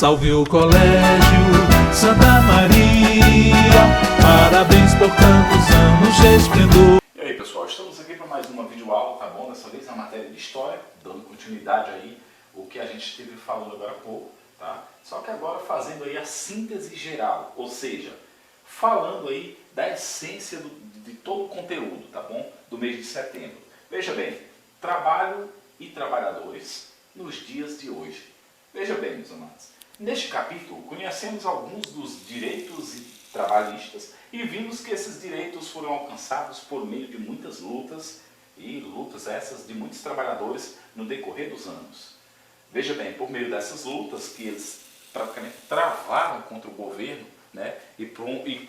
Salve o Colégio Santa Maria, parabéns por tantos anos de esplendor. E aí pessoal, estamos aqui para mais uma videoaula, tá bom? Dessa vez na matéria de História, dando continuidade aí o que a gente esteve falando agora há pouco, tá? Só que agora fazendo aí a síntese geral, ou seja, falando aí da essência de todo o conteúdo, tá bom? Do mês de setembro. Veja bem, trabalho e trabalhadores nos dias de hoje. Veja bem, meus amados, neste capítulo conhecemos alguns dos direitos trabalhistas e vimos que esses direitos foram alcançados por meio de muitas lutas, e lutas essas de muitos trabalhadores no decorrer dos anos. Veja bem, por meio dessas lutas que eles praticamente travaram contra o governo, né, e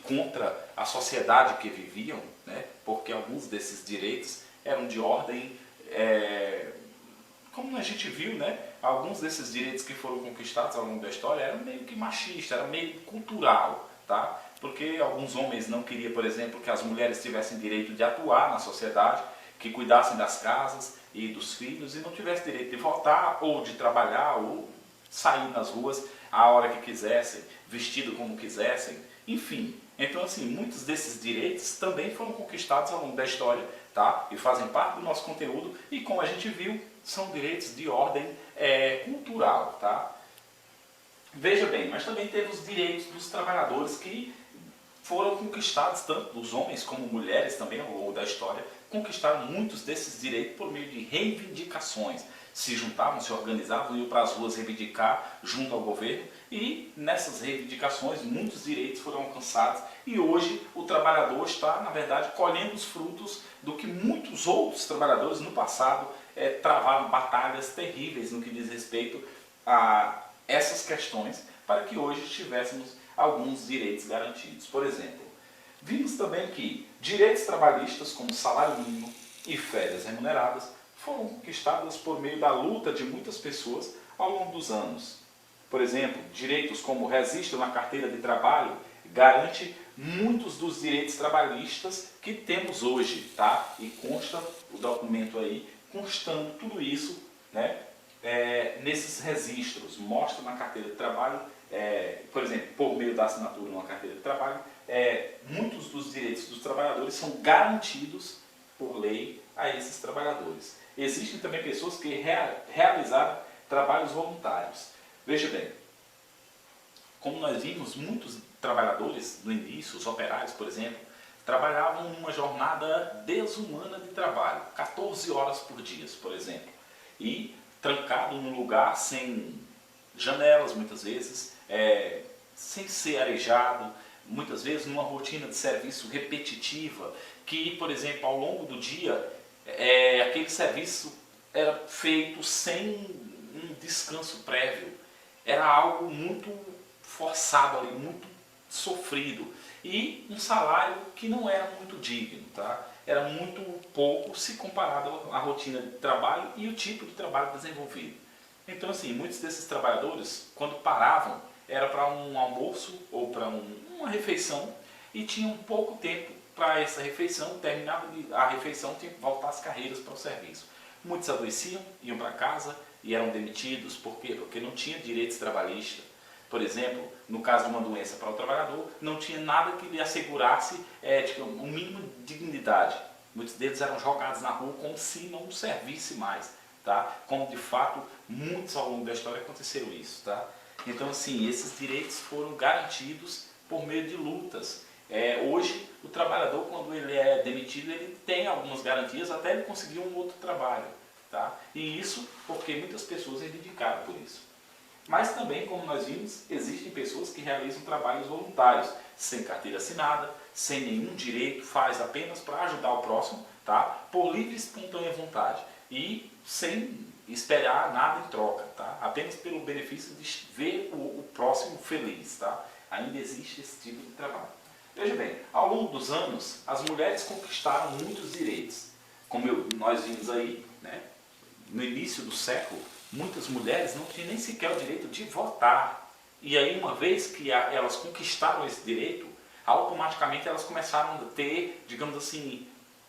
contra a sociedade que viviam, né, porque alguns desses direitos eram de ordem, como a gente viu, né, alguns desses direitos que foram conquistados ao longo da história eram meio que machista, era meio cultural, tá? Porque alguns homens não queriam, por exemplo, que as mulheres tivessem direito de atuar na sociedade, que cuidassem das casas e dos filhos e não tivessem direito de votar ou de trabalhar ou sair nas ruas a hora que quisessem, vestido como quisessem, enfim. Então, assim, muitos desses direitos também foram conquistados ao longo da história, tá? E fazem parte do nosso conteúdo e, como a gente viu, são direitos de ordem cultural, tá? Veja bem, mas também temos os direitos dos trabalhadores que foram conquistados, tanto dos homens como mulheres também ao longo da história, conquistaram muitos desses direitos por meio de reivindicações. Se juntavam, se organizavam, iam para as ruas reivindicar junto ao governo e nessas reivindicações muitos direitos foram alcançados e hoje o trabalhador está, na verdade, colhendo os frutos do que muitos outros trabalhadores no passado travaram batalhas terríveis no que diz respeito a essas questões para que hoje tivéssemos alguns direitos garantidos. Por exemplo, vimos também que direitos trabalhistas como salário mínimo e férias remuneradas foram conquistadas por meio da luta de muitas pessoas ao longo dos anos. Por exemplo, direitos como o registro na carteira de trabalho garante muitos dos direitos trabalhistas que temos hoje, tá? E consta o documento aí, constando tudo isso, né? Nesses registros, mostra na carteira de trabalho, por exemplo, por meio da assinatura numa carteira de trabalho, muitos dos direitos dos trabalhadores são garantidos por lei a esses trabalhadores. Existem também pessoas que realizaram trabalhos voluntários. Veja bem, como nós vimos, muitos trabalhadores no início, os operários, por exemplo, trabalhavam numa jornada desumana de trabalho, 14 horas por dia, por exemplo, e trancado num lugar sem janelas, muitas vezes, sem ser arejado, muitas vezes numa rotina de serviço repetitiva, que, por exemplo, ao longo do dia, aquele serviço era feito sem um descanso prévio, era algo muito forçado ali, muito sofrido, e um salário que não era muito digno, tá? Era muito pouco se comparado à rotina de trabalho e o tipo de trabalho desenvolvido. Então, assim, muitos desses trabalhadores, quando paravam, era para um almoço ou para uma refeição e tinham pouco tempo para essa refeição, terminava a refeição, tinha que voltar às carreiras para o serviço. Muitos adoeciam, iam para casa e eram demitidos. Por quê? Porque não tinha direitos trabalhistas. Por exemplo, no caso de uma doença para o trabalhador, não tinha nada que lhe assegurasse um mínimo de dignidade. Muitos deles eram jogados na rua como se não servisse mais, tá? Como de fato muitos ao longo da história aconteceram isso, tá? Então, assim, esses direitos foram garantidos por meio de lutas. Hoje, o trabalhador, quando ele é demitido, ele tem algumas garantias até ele conseguir um outro trabalho, tá? E isso porque muitas pessoas reivindicaram por isso. Mas também, como nós vimos, existem pessoas que realizam trabalhos voluntários, sem carteira assinada, sem nenhum direito, faz apenas para ajudar o próximo, tá? Por livre e espontânea vontade e sem esperar nada em troca, tá? Apenas pelo benefício de ver o próximo feliz, tá? Ainda existe esse tipo de trabalho. Veja bem, ao longo dos anos, as mulheres conquistaram muitos direitos. Como nós vimos aí, né? No início do século, muitas mulheres não tinham nem sequer o direito de votar. E aí, uma vez que elas conquistaram esse direito, automaticamente elas começaram a ter, digamos assim,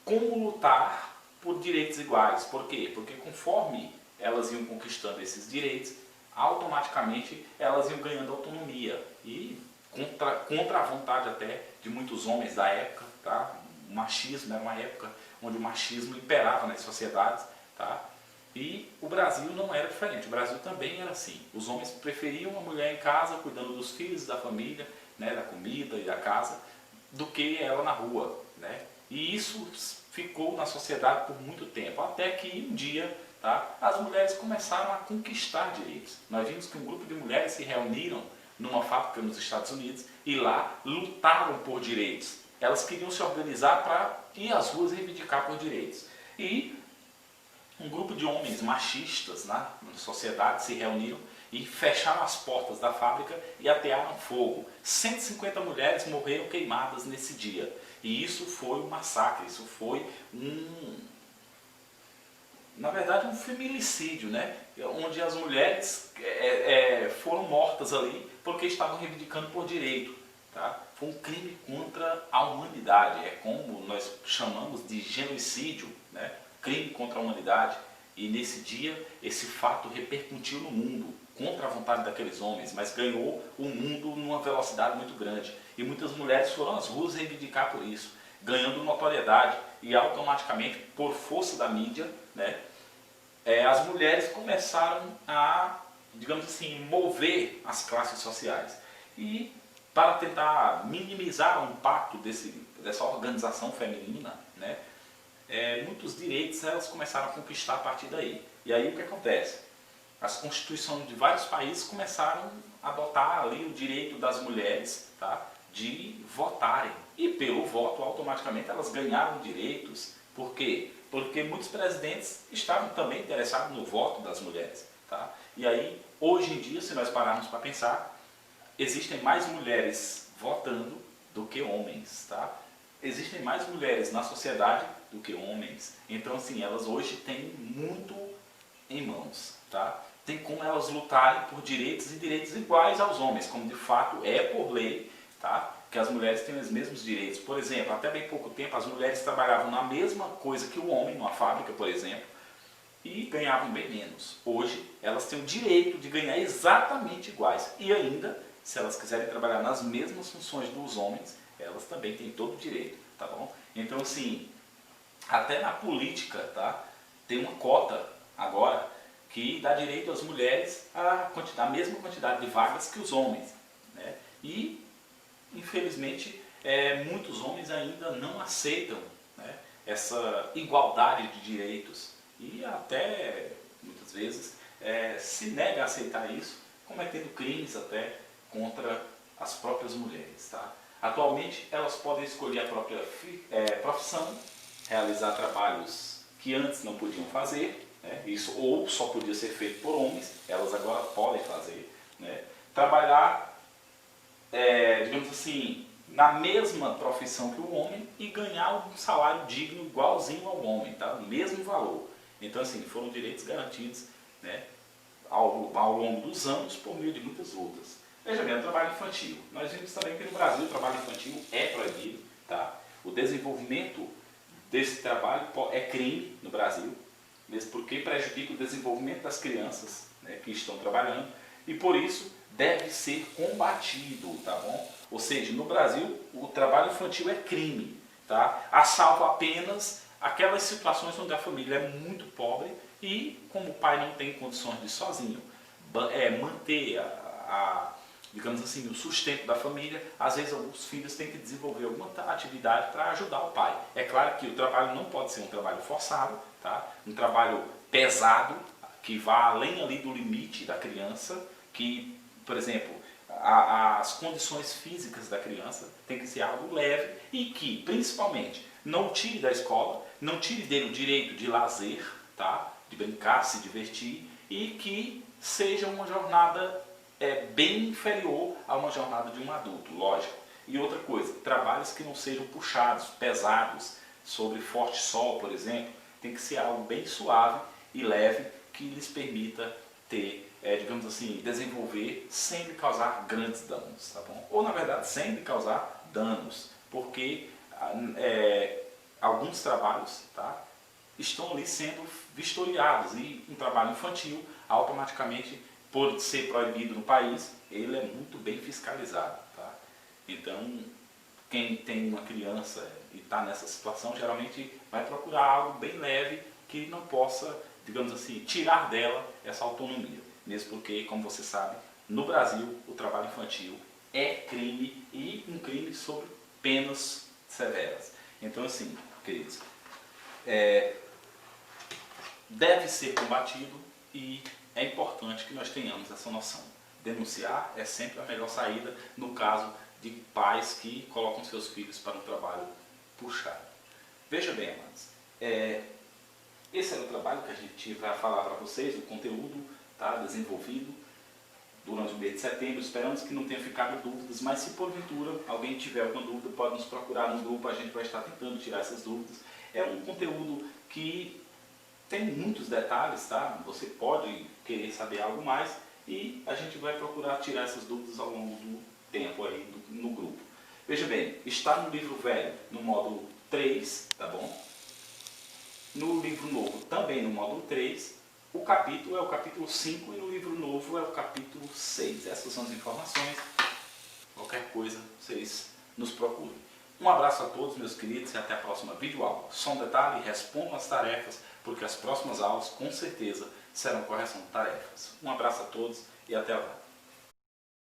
como lutar por direitos iguais. Por quê? Porque conforme elas iam conquistando esses direitos, automaticamente elas iam ganhando autonomia e contra a vontade até de muitos homens da época, tá? O machismo era uma época onde o machismo imperava nas sociedades, tá? E o Brasil não era diferente, o Brasil também era assim. Os homens preferiam a mulher em casa, cuidando dos filhos, da família, né, da comida e da casa, do que ela na rua, né? E isso ficou na sociedade por muito tempo, até que um dia, tá, as mulheres começaram a conquistar direitos. Nós vimos que um grupo de mulheres se reuniram numa fábrica nos Estados Unidos e lá lutaram por direitos. Elas queriam se organizar para ir às ruas reivindicar por direitos. E um grupo de homens machistas, né, na sociedade se reuniram e fecharam as portas da fábrica e atearam fogo. 150 mulheres morreram queimadas nesse dia. E isso foi um massacre, isso foi na verdade um feminicídio, né? Onde as mulheres foram mortas ali porque estavam reivindicando por direito. Tá? Foi um crime contra a humanidade, é como nós chamamos de genocídio, né? Crime contra a humanidade. E nesse dia, esse fato repercutiu no mundo, contra a vontade daqueles homens, mas ganhou o mundo numa velocidade muito grande. E muitas mulheres foram às ruas reivindicar por isso, ganhando notoriedade e automaticamente, por força da mídia, né, as mulheres começaram a, digamos assim, mover as classes sociais. E para tentar minimizar o impacto dessa organização feminina, né, muitos direitos elas começaram a conquistar a partir daí. E aí o que acontece? As constituições de vários países começaram a adotar ali o direito das mulheres, tá, de votarem. E pelo voto, automaticamente, elas ganharam direitos. Por quê? Porque muitos presidentes estavam também interessados no voto das mulheres. Tá? E aí, hoje em dia, se nós pararmos para pensar, existem mais mulheres votando do que homens. Tá? Existem mais mulheres na sociedade do que homens. Então, assim, elas hoje têm muito em mãos. Tá? Tem como elas lutarem por direitos e direitos iguais aos homens, como de fato é por lei, tá? Que as mulheres têm os mesmos direitos. Por exemplo, até bem pouco tempo as mulheres trabalhavam na mesma coisa que o homem, numa fábrica, por exemplo, e ganhavam bem menos. Hoje elas têm o direito de ganhar exatamente iguais. E ainda, se elas quiserem trabalhar nas mesmas funções dos homens, elas também têm todo o direito, tá bom? Então, assim, até na política, tá? Tem uma cota agora que dá direito às mulheres a mesma quantidade de vagas que os homens, né? E, infelizmente, muitos homens ainda não aceitam, né, essa igualdade de direitos e até, muitas vezes, se nega a aceitar isso, cometendo crimes até contra as próprias mulheres. Tá? Atualmente, elas podem escolher a própria profissão, realizar trabalhos que antes não podiam fazer, isso ou só podia ser feito por homens, elas agora podem fazer, né? Trabalhar, digamos assim, na mesma profissão que o homem e ganhar um salário digno igualzinho ao homem, tá? O mesmo valor. Então, assim, foram direitos garantidos, né, ao longo dos anos por meio de muitas lutas. Veja bem, o trabalho infantil. Nós vimos também que no Brasil o trabalho infantil é proibido, tá? O desenvolvimento desse trabalho é crime no Brasil, mesmo porque prejudica o desenvolvimento das crianças, né, que estão trabalhando, e por isso deve ser combatido, tá bom? Ou seja, no Brasil o trabalho infantil é crime, tá? A salvo apenas aquelas situações onde a família é muito pobre e como o pai não tem condições de sozinho manter digamos assim, o sustento da família, às vezes os filhos têm que desenvolver alguma atividade para ajudar o pai. É claro que o trabalho não pode ser um trabalho forçado, tá? Um trabalho pesado, que vá além ali do limite da criança, que, por exemplo, as condições físicas da criança tem que ser algo leve e que, principalmente, não tire da escola, não tire dele o direito de lazer, tá? De brincar, se divertir, e que seja uma jornada bem inferior a uma jornada de um adulto, lógico. E outra coisa, trabalhos que não sejam puxados, pesados, sobre forte sol, por exemplo, tem que ser algo bem suave e leve que lhes permita ter, digamos assim, desenvolver sem lhe causar grandes danos, tá bom? Ou na verdade, sem lhe causar danos, porque alguns trabalhos, tá, estão ali sendo vistoriados e um trabalho infantil automaticamente por ser proibido no país, ele é muito bem fiscalizado. Tá? Então, quem tem uma criança e está nessa situação, geralmente vai procurar algo bem leve que não possa, digamos assim, tirar dela essa autonomia. Mesmo porque, como você sabe, no Brasil o trabalho infantil é crime e um crime sob penas severas. Então, assim, queridos, deve ser combatido e é importante que nós tenhamos essa noção. Denunciar é sempre a melhor saída no caso de pais que colocam seus filhos para um trabalho puxado. Veja bem, amados, esse era o trabalho que a gente vai falar para vocês, o conteúdo tá, desenvolvido durante o mês de setembro. Esperamos que não tenha ficado dúvidas, mas se porventura alguém tiver alguma dúvida, pode nos procurar no grupo, a gente vai estar tentando tirar essas dúvidas. É um conteúdo que tem muitos detalhes, tá? Você pode querer saber algo mais e a gente vai procurar tirar essas dúvidas ao longo do tempo aí no grupo. Veja bem, está no livro velho no módulo 3, tá bom? No livro novo também no módulo 3, o capítulo é o capítulo 5 e no livro novo é o capítulo 6. Essas são as informações. Qualquer coisa, vocês nos procurem. Um abraço a todos, meus queridos, e até a próxima videoaula. Só um detalhe, respondam as tarefas, porque as próximas aulas, com certeza, serão correção de tarefas. Um abraço a todos e até lá.